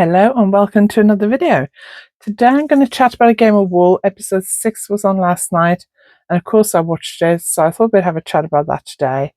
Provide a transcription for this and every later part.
Hello and welcome to another video. Today I'm going to chat about a game of wool. Episode 6 was on last night and of course I watched it, so I thought we'd have a chat about that today.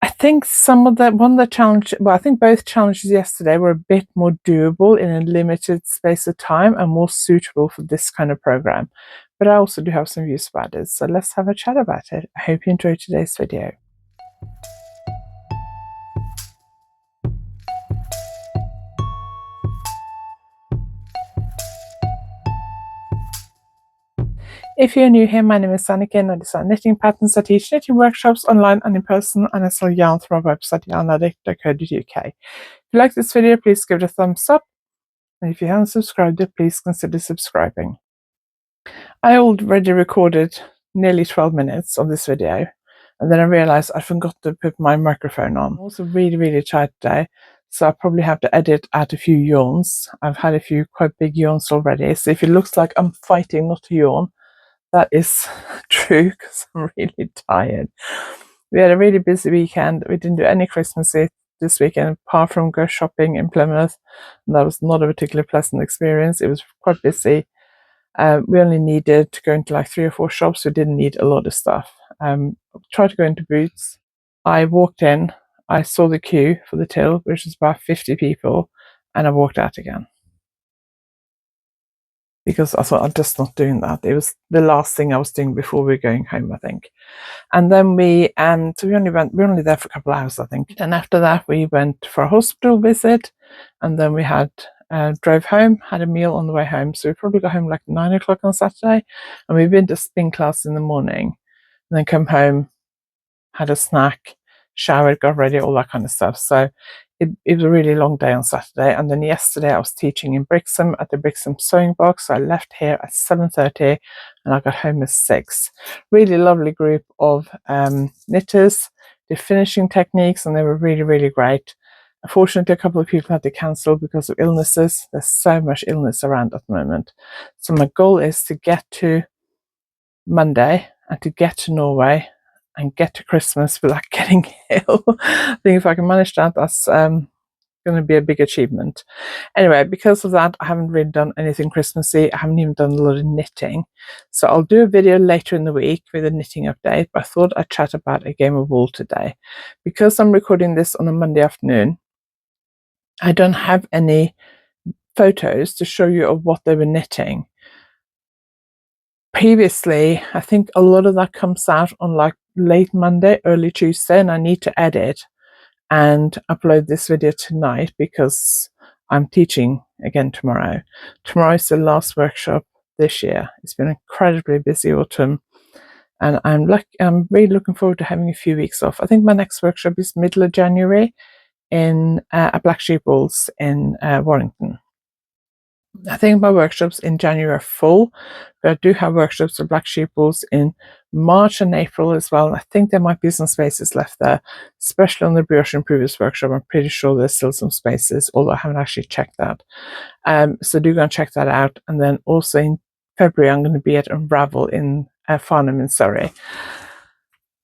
I think I think both challenges yesterday were a bit more doable in a limited space of time and more suitable for this kind of program. But I also do have some views about it, so let's have a chat about it. I hope you enjoyed today's video. If you're new here, my name is Anniken. I design knitting patterns. I teach knitting workshops online and in person, and I sell yarn through my website, YarnAddict.co.uk. If you like this video, please give it a thumbs up, and if you haven't subscribed yet, please consider subscribing. I already recorded nearly 12 minutes of this video, and then I realized I forgot to put my microphone on. I'm also really tired today, so I probably have to edit out a few yawns. I've had a few quite big yawns already, so if it looks like I'm fighting not to yawn, that is true because I'm really tired. We had a really busy weekend. We didn't do any Christmas this weekend apart from go shopping in Plymouth, and that was not a particularly pleasant experience. It was quite busy. We only needed to go into like 3 or 4 shops. We didn't need a lot of stuff. Tried to go into Boots. I walked in. I saw the queue for the till, which was about 50 people, and I walked out again, because I thought I'm just not doing that. It was the last thing I was doing before we were going home, I think. And then we were only there for a couple of hours, I think. And after that we went for a hospital visit, and then we drove home, had a meal on the way home. So we probably got home like 9 o'clock on Saturday, and we've been to spin class in the morning, and then come home, had a snack, showered, got ready, all that kind of stuff. So it was a really long day on Saturday. And then yesterday I was teaching in Brixham at the Brixham Sewing Box. So I left here at 7:30 and I got home at 6. Really lovely group of knitters, did finishing techniques, and they were really great. Unfortunately, a couple of people had to cancel because of illnesses. There's so much illness around at the moment. So my goal is to get to Monday and to get to Norway and get to Christmas without getting ill. I think if I can manage that, that's going to be a big achievement. Anyway, because of that, I haven't really done anything Christmassy. I haven't even done a lot of knitting. So I'll do a video later in the week with a knitting update, but I thought I'd chat about a game of wool today. Because I'm recording this on a Monday afternoon, I don't have any photos to show you of what they were knitting. Previously, I think a lot of that comes out on like late Monday, early Tuesday, and I need to edit and upload this video tonight because I'm teaching again tomorrow. Tomorrow is the last workshop this year. It's been an incredibly busy autumn, and I'm really looking forward to having a few weeks off. I think my next workshop is middle of January in at Black Sheep Wools in Warrington. I think my workshops in January are full, but I do have workshops for Black Sheep Wools in March and April as well. I think there might be some spaces left there, especially on the Brioche and Previous workshop. I'm pretty sure there's still some spaces, although I haven't actually checked that. So do go and check that out. And then also in February, I'm going to be at Unravel in Farnham in Surrey.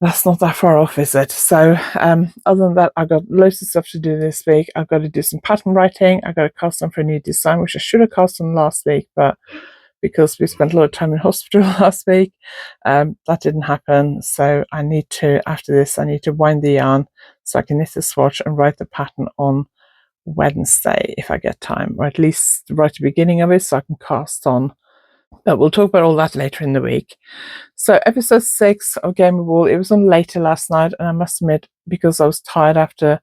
That's not that far off, is it? So other than that, I've got loads of stuff to do this week. I've got to do some pattern writing. I've got to cast on for a new design, which I should have cast on last week, but because we spent a lot of time in hospital last week, that didn't happen. So I need to, after this, I need to wind the yarn so I can knit the swatch and write the pattern on Wednesday if I get time, or at least write the beginning of it so I can cast on. But we'll talk about all that later in the week. So episode 6 of Game of Wool, it was on later last night, and I must admit, because I was tired after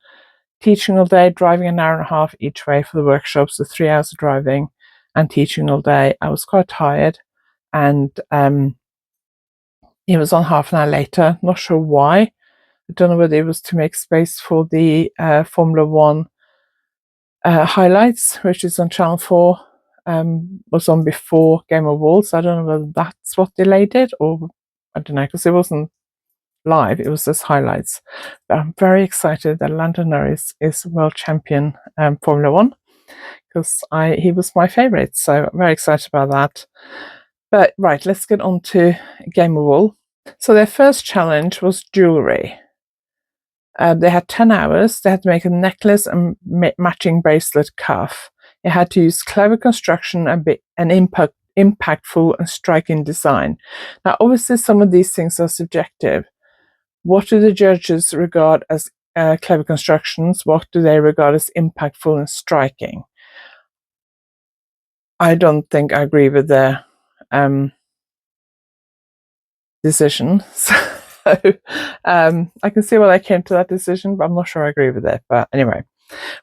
teaching all day, driving an hour and a half each way for the workshops, so 3 hours of driving and teaching all day, I was quite tired, and it was on half an hour later. Not sure why. I don't know whether it was to make space for the Formula 1 highlights, which is on Channel 4. Was on before Game of Wool, so I don't know whether that's what delayed it, or I don't know, because it wasn't live, it was just highlights. But I'm very excited that Lando Norris is world champion Formula 1, because he was my favourite, so I'm very excited about that. But right, let's get on to Game of Wool. So their first challenge was jewellery. They had 10 hours. They had to make a necklace and matching bracelet cuff. It had to use clever construction and be an impactful and striking design. Now, obviously, some of these things are subjective. What do the judges regard as clever constructions? What do they regard as impactful and striking? I don't think I agree with their decision. So I can see why they came to that decision, but I'm not sure I agree with it. But anyway,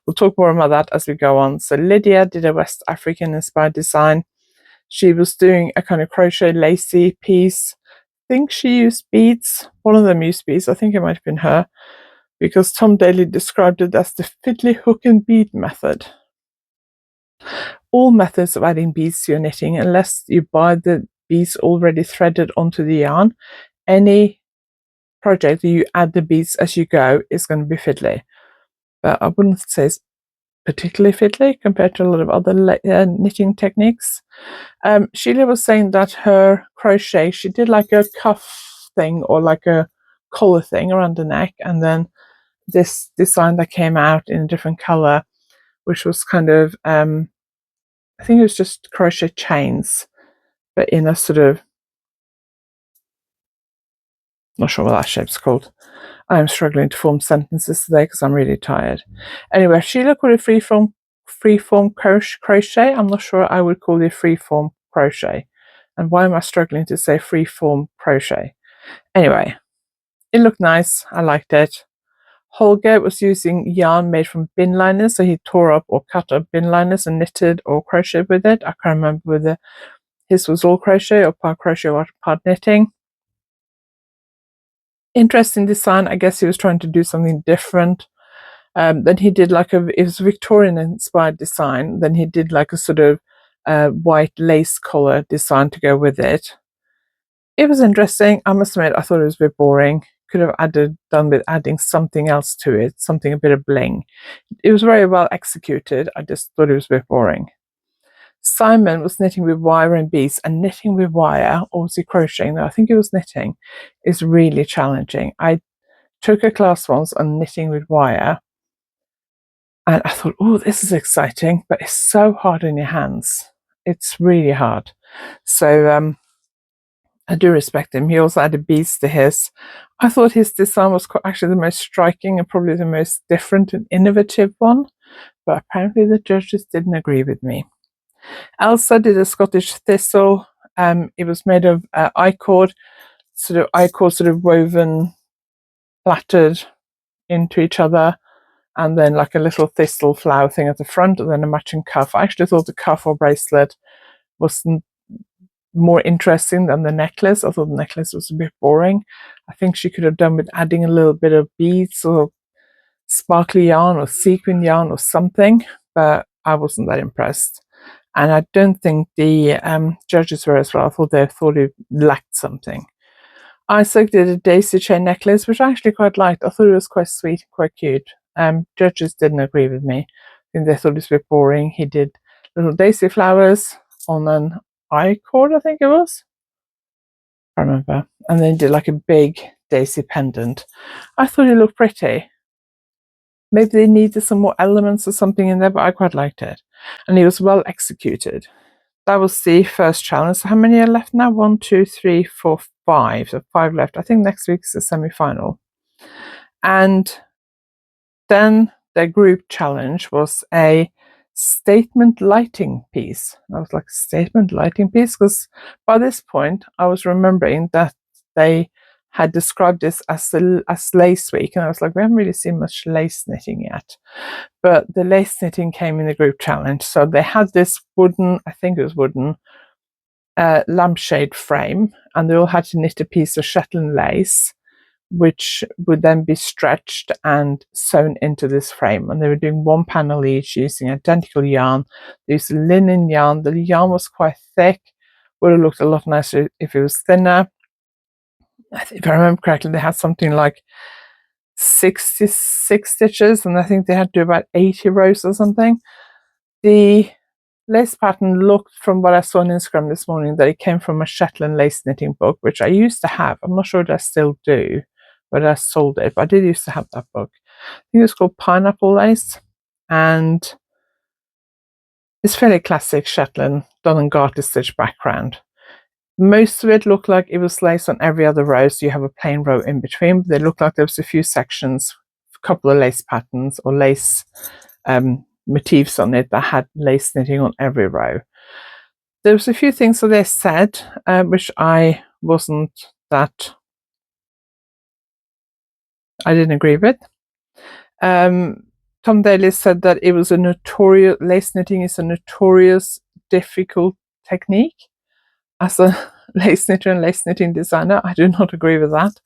we'll talk more about that as we go on. So Lydia did a West African inspired design. She was doing a kind of crochet lacy piece. I think she used beads. One of them used beads. I think it might have been her, because Tom Daly described it as the fiddly hook and bead method. All methods of adding beads to your knitting, unless you buy the beads already threaded onto the yarn, any project that you add the beads as you go is going to be fiddly. But I wouldn't say it's particularly fiddly compared to a lot of other knitting techniques. Sheila was saying that her crochet, she did like a cuff thing or like a collar thing around the neck, and then this design that came out in a different color, which was kind of I think it was just crochet chains, but in a sort of, not sure what that shape's called. I'm struggling to form sentences today because I'm really tired. Anyway, Sheila called it freeform crochet. I'm not sure I would call it freeform crochet. And why am I struggling to say freeform crochet? Anyway, it looked nice. I liked it. Holger was using yarn made from bin liners, so he tore up or cut up bin liners and knitted or crocheted with it. I can't remember whether his was all crochet or part crochet or part knitting. Interesting design. I guess he was trying to do something different. Then he did like it was Victorian inspired design. Then he did like a sort of white lace collar design to go with it. It was interesting. I must admit, I thought it was a bit boring. Could have done with adding something else to it, something a bit of bling. It was very well executed. I just thought it was a bit boring. Simon was knitting with wire and beads, and knitting with wire, obviously crocheting, I think it was knitting, is really challenging. I took a class once on knitting with wire, and I thought, oh, this is exciting, but it's so hard on your hands. It's really hard. So I do respect him. He also added beads to his. I thought his design was actually the most striking and probably the most different and innovative one, but apparently the judges didn't agree with me. Elsa did a Scottish thistle. It was made of I-cord, sort of woven, plaited into each other, and then like a little thistle flower thing at the front, and then a matching cuff. I actually thought the cuff or bracelet was more interesting than the necklace. I thought the necklace was a bit boring. I think she could have done with adding a little bit of beads or sparkly yarn or sequin yarn or something, but I wasn't that impressed. And I don't think the judges were as well. I thought they thought it lacked something. Isaac did a daisy chain necklace, which I actually quite liked. I thought it was quite sweet, quite cute. Judges didn't agree with me. I think they thought it was a bit boring. He did little daisy flowers on an I-cord, I think it was. I remember. And then he did like a big daisy pendant. I thought it looked pretty. Maybe they needed some more elements or something in there, but I quite liked it. And it was well executed. That was the first challenge. So how many are left now? 1, 2, 3, 4, 5. So 5 left. I think next week's the semi-final. And then the group challenge was a statement lighting piece. I was like, statement lighting piece? Because by this point, I was remembering that they had described this as lace week, and I was like, we haven't really seen much lace knitting yet. But the lace knitting came in the group challenge. So they had this wooden, I think it was wooden, lampshade frame, and they all had to knit a piece of Shetland lace, which would then be stretched and sewn into this frame. And they were doing one panel each using identical yarn. They used linen yarn. The yarn was quite thick. Would have looked a lot nicer if it was thinner. If I remember correctly, they had something like 66 stitches, and I think they had to do about 80 rows or something. The lace pattern looked, from what I saw on Instagram this morning, that it came from a Shetland lace knitting book, which I used to have. I'm not sure that I still do. but I sold it. But I did used to have that book. I think it was called Pineapple Lace, and it's fairly classic Shetland, done in garter stitch background. Most of it looked like it was lace on every other row, so you have a plain row in between, but they looked like there was a few sections, a couple of lace patterns or lace motifs on it that had lace knitting on every row. There was a few things that they said which I didn't agree with. Tom Daly said that it was lace knitting is a notorious difficult technique. As a lace knitter and lace knitting designer, I do not agree with that.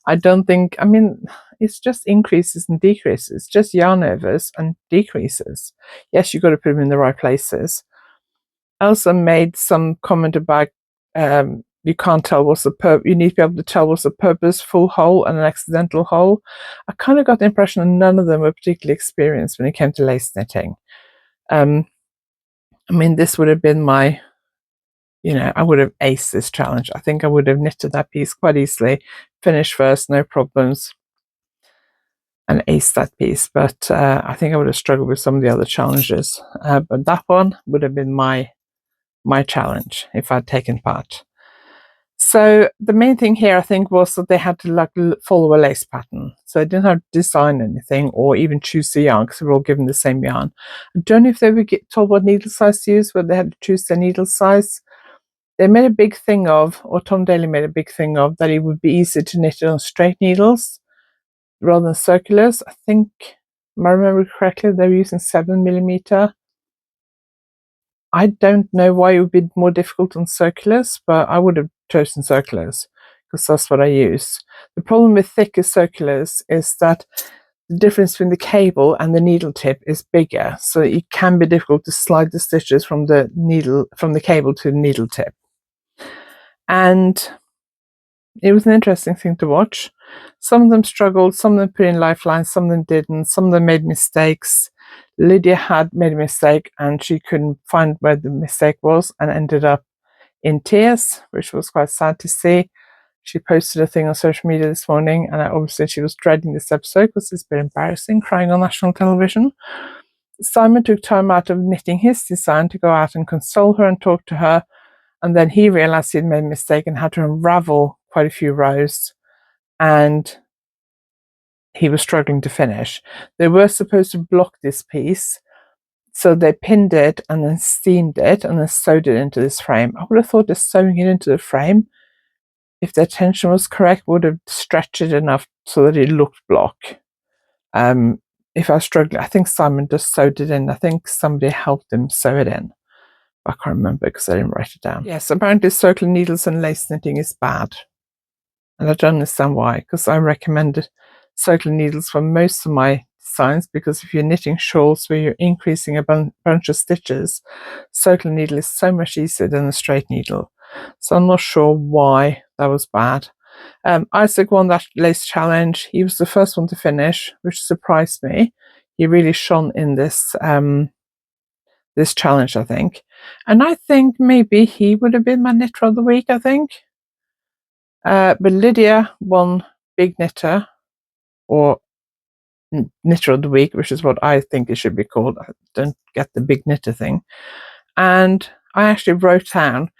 I don't think, I mean, it's just increases and decreases, just yarn overs and decreases. Yes, you've got to put them in the right places. Elsa made some comment about you can't tell what's the you need to be able to tell what's a purposeful hole and an accidental hole. I kind of got the impression that none of them were particularly experienced when it came to lace knitting. I mean, this would have been my, I would have aced this challenge. I think I would have knitted that piece quite easily, finished first, no problems, and aced that piece. But I think I would have struggled with some of the other challenges. But that one would have been my challenge if I'd taken part. So the main thing here, I think, was that they had to follow a lace pattern. So they didn't have to design anything or even choose the yarn because they were all given the same yarn. I don't know if they were told what needle size to use, whether they had to choose their needle size. They made a big thing of, or Tom Daly made a big thing of, that it would be easier to knit it on straight needles rather than circulars. I think, if I remember correctly, they were using 7mm. I don't know why it would be more difficult on circulars, but I would have chosen circulars because that's what I use. The problem with thicker circulars is that the difference between the cable and the needle tip is bigger, so it can be difficult to slide the stitches from the cable to the needle tip. And it was an interesting thing to watch. Some of them struggled, some of them put in lifelines, some of them didn't, some of them made mistakes. Lydia had made a mistake and she couldn't find where the mistake was and ended up in tears, which was quite sad to see. She posted a thing on social media this morning, and obviously she was dreading this episode because it's a bit embarrassing, crying on national television. Simon took time out of knitting his design to go out and console her and talk to her, and then he realized he'd made a mistake and had to unravel quite a few rows, and he was struggling to finish. They were supposed to block this piece, so they pinned it and then steamed it and then sewed it into this frame. I would have thought just sewing it into the frame, if their tension was correct, would have stretched it enough so that it looked block. If I was struggling, I think Simon just sewed it in. I think somebody helped him sew it in. I can't remember because I didn't write it down. Yes, apparently circle needles and lace knitting is bad. And I don't understand why, because I recommended circle needles for most of my designs, because if you're knitting shawls where you're increasing a bunch of stitches, circle needle is so much easier than a straight needle. So I'm not sure why that was bad. Isaac won that lace challenge. He was the first one to finish, which surprised me. He really shone in this this challenge, I think. And I think maybe he would have been my knitter of the week, I think. But Lydia won Big Knitter, or Knitter of the Week, which is what I think it should be called. I don't get the Big Knitter thing. And I actually wrote down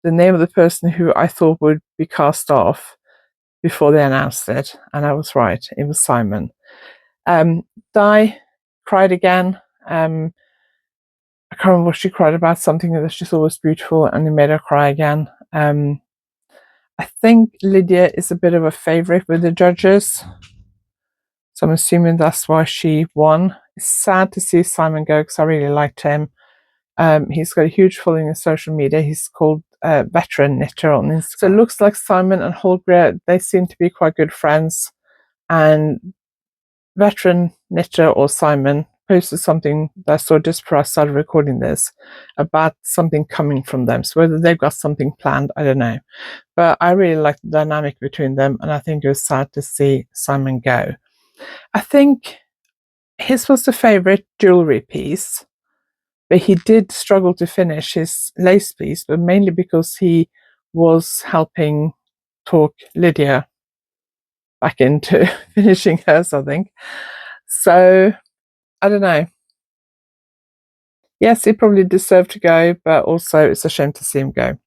the name of the person who I thought would be cast off before they announced it, and I was right. It was Simon. Di cried again. I can't remember what she cried about, something that she thought was beautiful, and it made her cry again. I think Lydia is a bit of a favourite with the judges, so I'm assuming that's why she won. It's sad to see Simon go because I really liked him. He's got a huge following on social media. He's called Veteran Knitter on Instagram. So it looks like Simon and Holger, they seem to be quite good friends. And Veteran Knitter, or Simon, posted something that I saw just before I started recording this about something coming from them. So whether they've got something planned, I don't know. But I really like the dynamic between them, and I think it was sad to see Simon go. I think his was the favourite jewellery piece, but he did struggle to finish his lace piece, but mainly because he was helping talk Lydia back into finishing hers, I think. So I don't know. Yes, he probably deserved to go, but also it's a shame to see him go.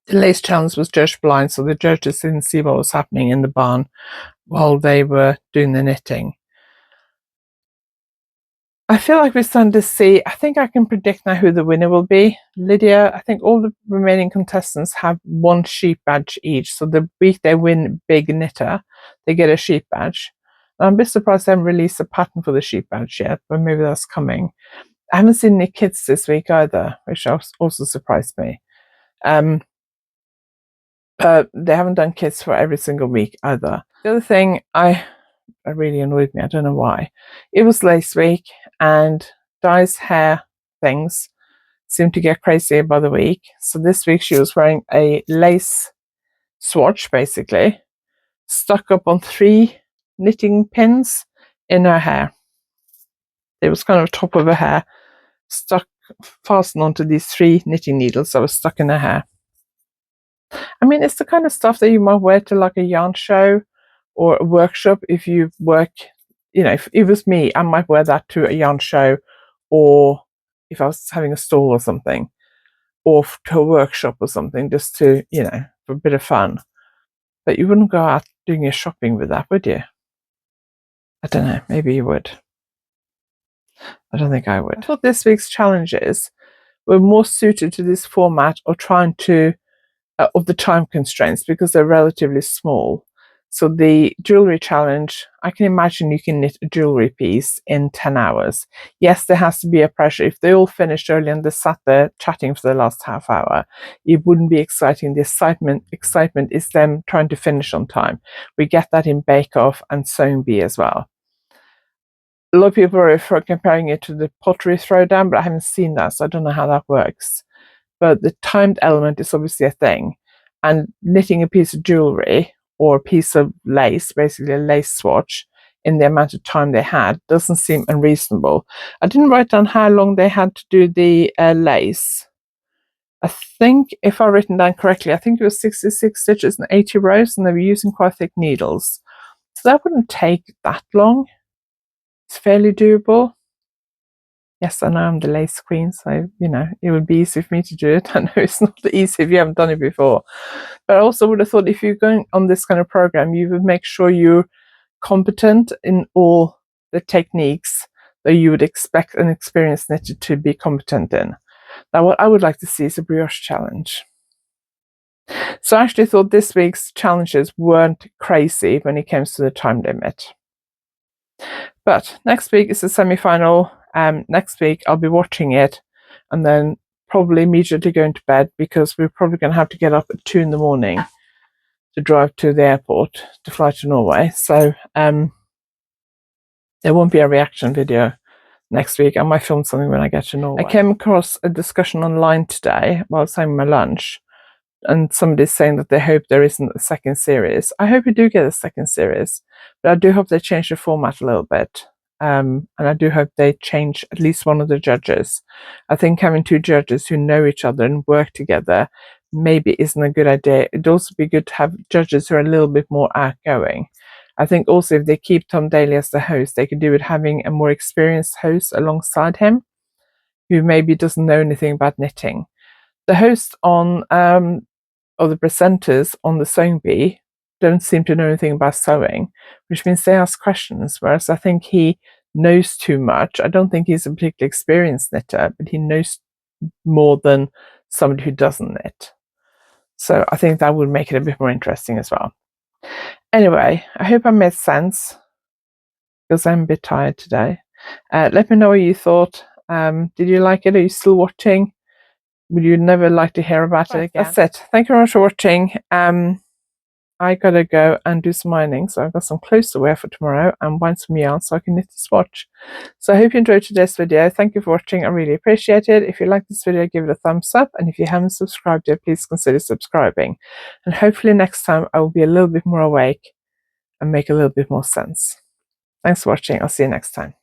The lace challenge was judged blind, so the judges didn't see what was happening in the barn while they were doing the knitting. I feel like we're starting to see, I think I can predict now who the winner will be. Lydia, I think all the remaining contestants have one sheep badge each. So the week they win Big Knitter, they get a sheep badge. I'm a bit surprised they haven't released a pattern for the sheep badge yet, but maybe that's coming. I haven't seen any kits this week either, which also surprised me. They haven't done kits for every single week either. The other thing it really annoyed me, I don't know why. It was lace week and Di's hair things seemed to get crazier by the week. So this week she was wearing a lace swatch, basically, stuck up on 3 knitting pins in her hair. It was kind of top of her hair, fastened onto these 3 knitting needles that were stuck in her hair. I mean, it's the kind of stuff that you might wear to like a yarn show or a workshop if you work, if it was me, I might wear that to a yarn show, or if I was having a stall or something, or to a workshop or something, just to, for a bit of fun. But you wouldn't go out doing your shopping with that, would you? I don't know, maybe you would. I don't think I would. I thought this week's challenges were more suited to this format of trying to of the time constraints because they're relatively small. So the jewelry challenge, I can imagine you can knit a jewelry piece in 10 hours. Yes, there has to be a pressure. If they all finished early and they sat there chatting for the last half hour, it wouldn't be exciting. The excitement is them trying to finish on time. We get that in Bake Off and Sewing Bee as well. A lot of people are comparing it to the pottery throwdown, but I haven't seen that, so I don't know how that works. But the timed element is obviously a thing. And knitting a piece of jewelry or a piece of lace, basically a lace swatch, in the amount of time they had doesn't seem unreasonable. I didn't write down how long they had to do the lace. I think, if I've written down correctly, I think it was 66 stitches and 80 rows, and they were using quite thick needles. So that wouldn't take that long. It's fairly doable. Yes, I know I'm the lace queen, so, it would be easy for me to do it. I know it's not easy if you haven't done it before. But I also would have thought if you're going on this kind of program, you would make sure you're competent in all the techniques that you would expect an experienced knitter to be competent in. Now, what I would like to see is a brioche challenge. So I actually thought this week's challenges weren't crazy when it comes to the time limit. But next week is the semi-final. Next week I'll be watching it and then probably immediately going to bed because we're probably going to have to get up at 2 in the morning to drive to the airport to fly to Norway. So there won't be a reaction video next week. I might film something when I get to Norway. I came across a discussion online today while I was having my lunch, and somebody's saying that they hope there isn't a second series. I hope we do get a second series, but I do hope they change the format a little bit. And I do hope they change at least one of the judges. I think having 2 judges who know each other and work together maybe isn't a good idea. It'd also be good to have judges who are a little bit more outgoing. I think also if they keep Tom Daly as the host, they could do with having a more experienced host alongside him who maybe doesn't know anything about knitting. The host on or the presenters on the Sewing Bee don't seem to know anything about sewing, which means they ask questions, whereas I think he knows too much. I don't think he's a particularly experienced knitter, but he knows more than somebody who doesn't knit. So I think that would make it a bit more interesting as well. Anyway, I hope I made sense because I'm a bit tired today. Let me know what you thought. Did you like it? Are you still watching? Would you never like to hear about it again? That's it. Thank you very much for watching. I gotta go and do some ironing, so I've got some clothes to wear for tomorrow and wind some yarn so I can knit a swatch. So I hope you enjoyed today's video. Thank you for watching. I really appreciate it. If you like this video, give it a thumbs up, and if you haven't subscribed yet, please consider subscribing. And hopefully next time I will be a little bit more awake and make a little bit more sense. Thanks for watching. I'll see you next time.